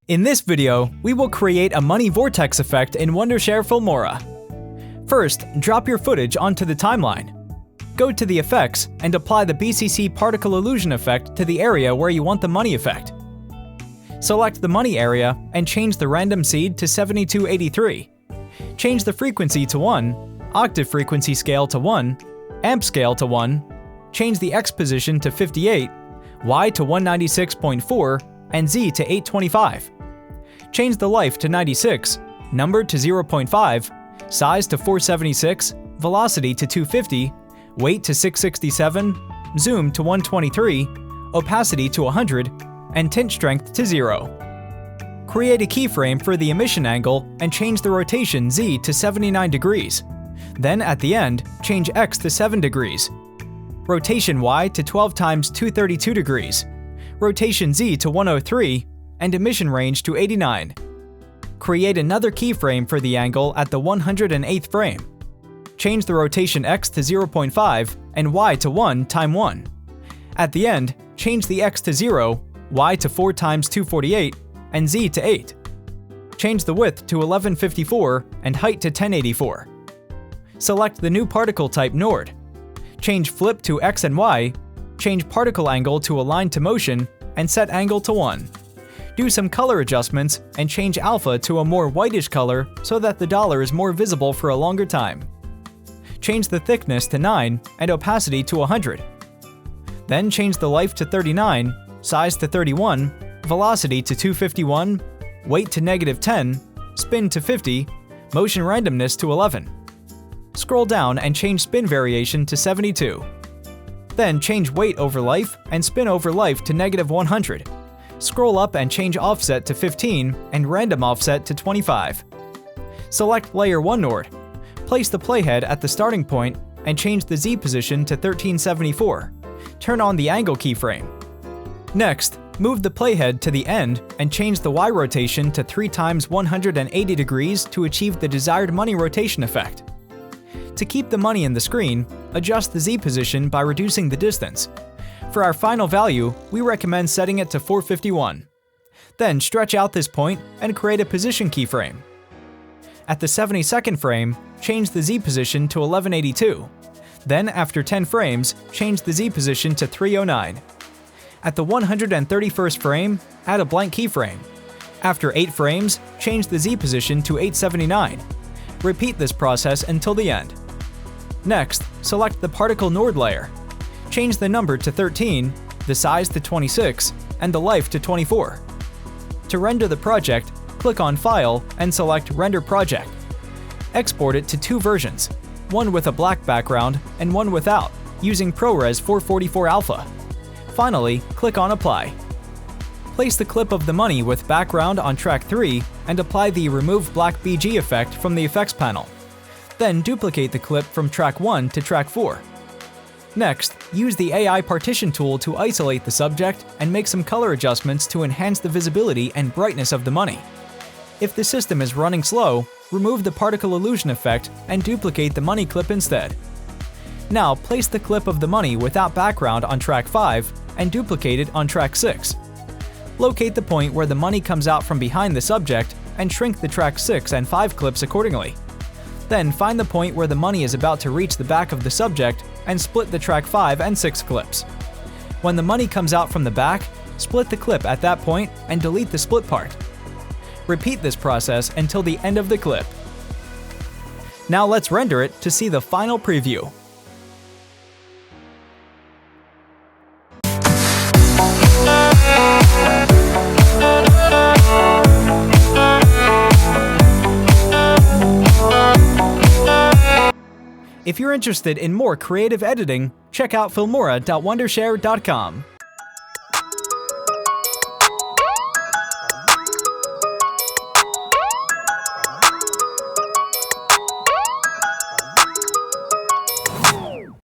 In this video, we will create a money vortex effect in Wondershare Filmora. First, drop your footage onto the timeline. Go to the effects and apply the BCC particle illusion effect to the area where you want the money effect. Select the money area and change the random seed to 7283. Change the frequency to 1, octave frequency scale to 1, amp scale to 1, change the X position to 58, Y to 196.4, and Z to 825. Change the life to 96, number to 0.5, size to 476, velocity to 250, weight to 667, zoom to 123, opacity to 100, and tint strength to 0. Create a keyframe for the emission angle and change the rotation Z to 79 degrees. Then at the end, change X to 7 degrees. Rotation Y to 12 times 232 degrees. Rotation Z to 103, and emission range to 89. Create another keyframe for the angle at the 108th frame. Change the rotation X to 0.5 and Y to 1 times 1. At the end, change the X to 0, Y to 4 times 248, and Z to 8. Change the width to 1154 and height to 1084. Select the new particle type Nord. Change flip to X and Y, change particle angle to align to motion, and set angle to 1. Do some color adjustments and change alpha to a more whitish color so that the dollar is more visible for a longer time. Change the thickness to 9 and opacity to 100. Then change the life to 39, size to 31, velocity to 251, weight to -10, spin to 50, motion randomness to 11. Scroll down and change spin variation to 72. Then change weight over life and spin over life to -100. Scroll up and change offset to 15 and random offset to 25. Select Layer 1 Nord. Place the playhead at the starting point and change the Z position to 1374. Turn on the angle keyframe. Next, move the playhead to the end and change the Y rotation to 3 times 180 degrees to achieve the desired money rotation effect. To keep the money in the screen, adjust the Z position by reducing the distance. For our final value, we recommend setting it to 451. Then stretch out this point and create a position keyframe. At the 72nd frame, change the Z position to 1182. Then after 10 frames, change the Z position to 309. At the 131st frame, add a blank keyframe. After 8 frames, change the Z position to 879. Repeat this process until the end. Next, select the particle Nord layer. Change the number to 13, the size to 26, and the life to 24. To render the project, click on File and select Render Project. Export it to 2 versions, one with a black background and one without, using ProRes 444 Alpha. Finally, click on Apply. Place the clip of the money with background on track 3 and apply the Remove Black BG effect from the effects panel. Then duplicate the clip from track 1 to track 4. Next, use the AI partition tool to isolate the subject and make some color adjustments to enhance the visibility and brightness of the money. If the system is running slow, remove the particle illusion effect and duplicate the money clip instead. Now place the clip of the money without background on track 5 and duplicate it on track 6. Locate the point where the money comes out from behind the subject and shrink the track 6 and 5 clips accordingly. Then find the point where the money is about to reach the back of the subject and split the track 5 and 6 clips. When the money comes out from the back, split the clip at that point and delete the split part. Repeat this process until the end of the clip. Now let's render it to see the final preview. If you're interested in more creative editing, check out filmora.wondershare.com.